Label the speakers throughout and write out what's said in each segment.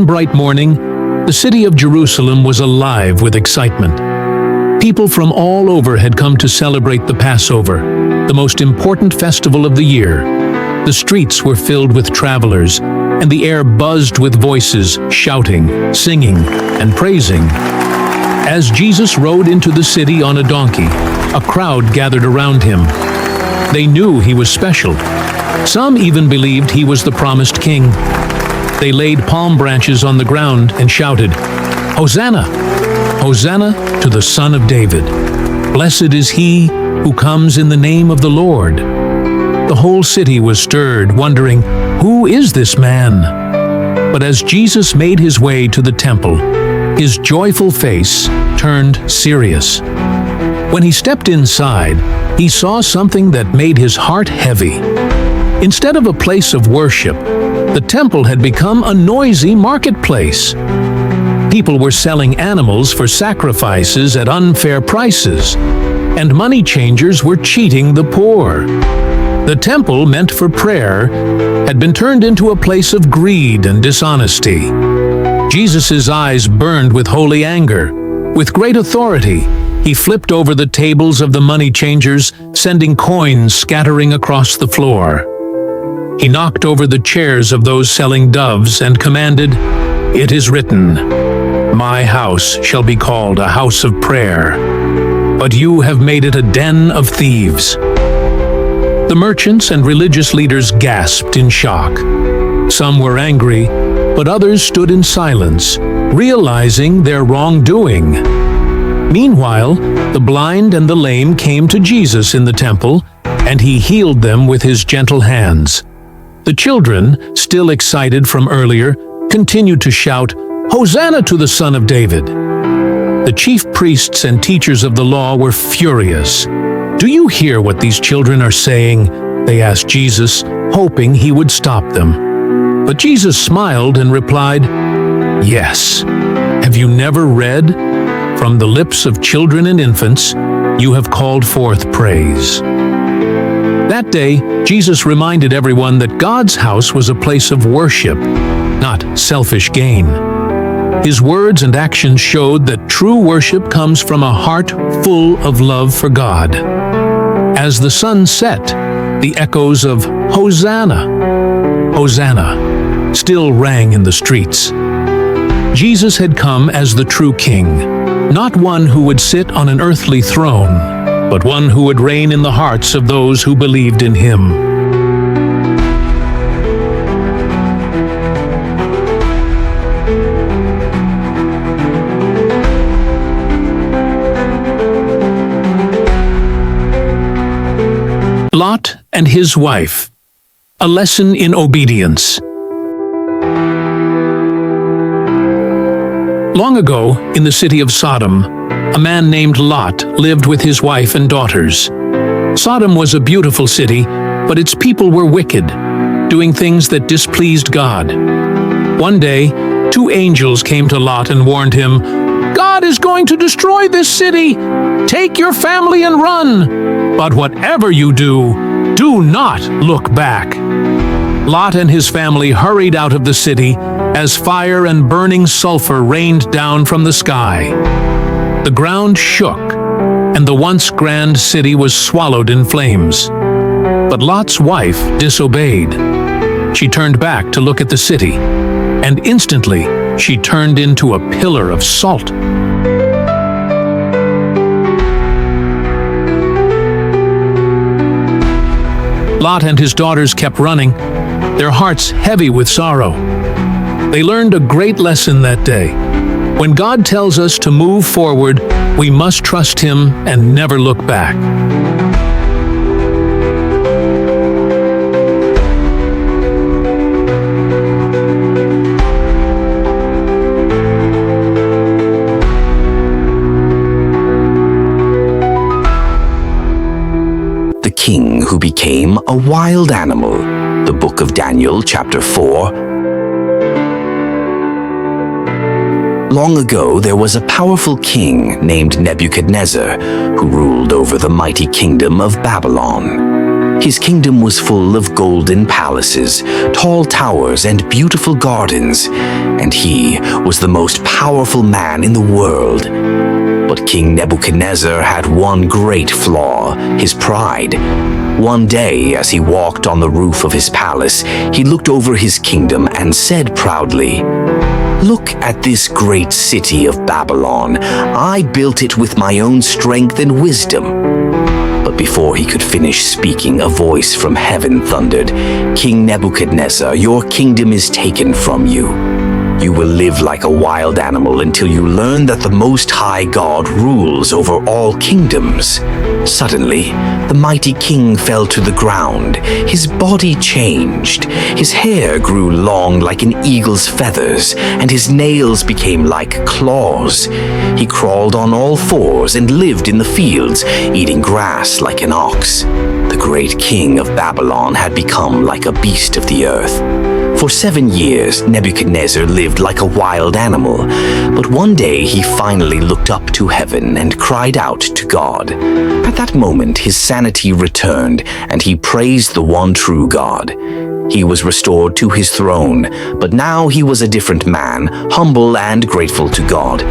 Speaker 1: One bright morning, the city of Jerusalem was alive with excitement. People from all over had come to celebrate the Passover, the most important festival of the year. The streets were filled with travelers, and the air buzzed with voices shouting, singing, and praising. As Jesus rode into the city on a donkey, a crowd gathered around him. They knew he was special. Some even believed he was the promised king. They laid palm branches on the ground and shouted, "Hosanna! Hosanna to the Son of David! Blessed is he who comes in the name of the Lord!" The whole city was stirred, wondering, "Who is this man?" But as Jesus made his way to the temple, his joyful face turned serious. When he stepped inside, he saw something that made his heart heavy. Instead of a place of worship, the temple had become a noisy marketplace. People were selling animals for sacrifices at unfair prices, and money changers were cheating the poor. The temple, meant for prayer, had been turned into a place of greed and dishonesty. Jesus' eyes burned with holy anger. With great authority, he flipped over the tables of the money changers, sending coins scattering across the floor. He knocked over the chairs of those selling doves and commanded, "It is written, 'My house shall be called a house of prayer,' but you have made it a den of thieves." The merchants and religious leaders gasped in shock. Some were angry, but others stood in silence, realizing their wrongdoing. Meanwhile, the blind and the lame came to Jesus in the temple, and he healed them with his gentle hands. The children, still excited from earlier, continued to shout, "Hosanna to the Son of David!" The chief priests and teachers of the law were furious. "Do you hear what these children are saying?" they asked Jesus, hoping he would stop them. But Jesus smiled and replied, "Yes. Have you never read? From the lips of children and infants, you have called forth praise." That day, Jesus reminded everyone that God's house was a place of worship, not selfish gain. His words and actions showed that true worship comes from a heart full of love for God. As the sun set, the echoes of "Hosanna! Hosanna!" still rang in the streets. Jesus had come as the true king, not one who would sit on an earthly throne, but one who would reign in the hearts of those who believed in him. Lot and his wife. A lesson in obedience. Long ago, in the city of Sodom, a man named Lot lived with his wife and daughters. Sodom was a beautiful city, but its people were wicked, doing things that displeased God. One day, two angels came to Lot and warned him, "God is going to destroy this city. Take your family and run. But whatever you do, do not look back." Lot and his family hurried out of the city as fire and burning sulfur rained down from the sky. The ground shook, and the once grand city was swallowed in flames. But Lot's wife disobeyed. She turned back to look at the city, and instantly she turned into a pillar of salt. Lot and his daughters kept running, their hearts heavy with sorrow. They learned a great lesson that day. When God tells us to move forward, we must trust him and never look back.
Speaker 2: The king who became a wild animal. The book of Daniel, chapter 4. Long ago, there was a powerful king named Nebuchadnezzar who ruled over the mighty kingdom of Babylon. His kingdom was full of golden palaces, tall towers, and beautiful gardens, and he was the most powerful man in the world. But King Nebuchadnezzar had one great flaw, his pride. One day, as he walked on the roof of his palace, he looked over his kingdom and said proudly, "Look at this great city of Babylon. I built it with my own strength and wisdom." But before he could finish speaking, a voice from heaven thundered, "King Nebuchadnezzar, your kingdom is taken from you. You will live like a wild animal until you learn that the Most High God rules over all kingdoms." Suddenly, the mighty king fell to the ground. His body changed. His hair grew long like an eagle's feathers, and his nails became like claws. He crawled on all fours and lived in the fields, eating grass like an ox. The great king of Babylon had become like a beast of the earth. For 7 years, Nebuchadnezzar lived like a wild animal, but one day he finally looked up to heaven and cried out to God. At that moment, his sanity returned, and he praised the one true God. He was restored to his throne, but now he was a different man, humble and grateful to God.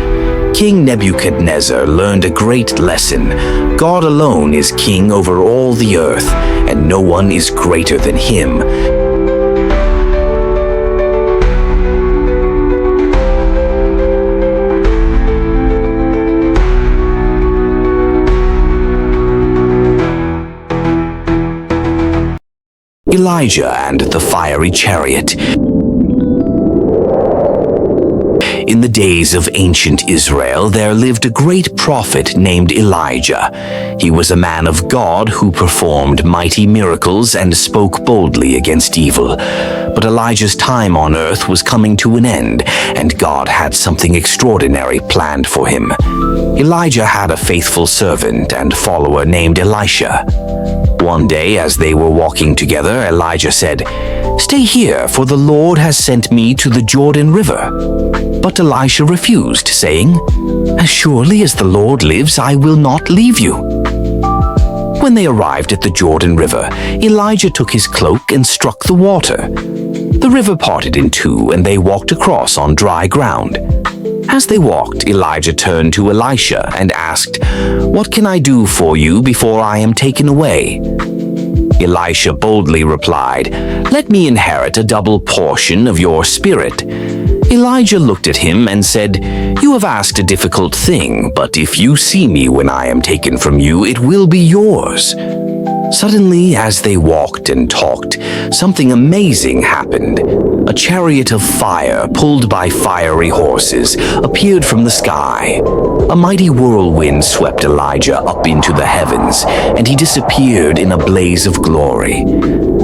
Speaker 2: King Nebuchadnezzar learned a great lesson. God alone is king over all the earth, and no one is greater than him. Elijah and the Fiery Chariot. In the days of ancient Israel, there lived a great prophet named Elijah. He was a man of God who performed mighty miracles and spoke boldly against evil. But Elijah's time on earth was coming to an end, and God had something extraordinary planned for him. Elijah had a faithful servant and follower named Elisha. One day, as they were walking together, Elijah said, "Stay here, for the Lord has sent me to the Jordan River." But Elisha refused, saying, "As surely as the Lord lives, I will not leave you." When they arrived at the Jordan River, Elijah took his cloak and struck the water. The river parted in two, and they walked across on dry ground. As they walked, Elijah turned to Elisha and asked, "What can I do for you before I am taken away?" Elisha boldly replied, "Let me inherit a double portion of your spirit." Elijah looked at him and said, "You have asked a difficult thing, but if you see me when I am taken from you, it will be yours." Suddenly, as they walked and talked, something amazing happened. A chariot of fire, pulled by fiery horses, appeared from the sky. A mighty whirlwind swept Elijah up into the heavens, and he disappeared in a blaze of glory.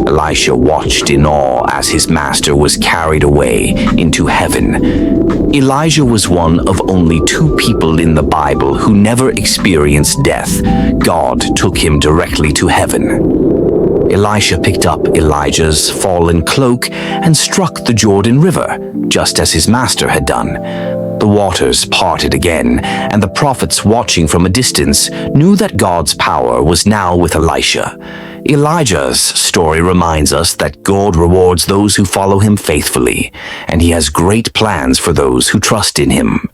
Speaker 2: Elisha watched in awe as his master was carried away into heaven. Elijah was one of only 2 people in the Bible who never experienced death. God took him directly to heaven. Elisha picked up Elijah's fallen cloak and struck the Jordan River, just as his master had done. The waters parted again, and the prophets watching from a distance knew that God's power was now with Elisha. Elijah's story reminds us that God rewards those who follow him faithfully, and he has great plans for those who trust in him.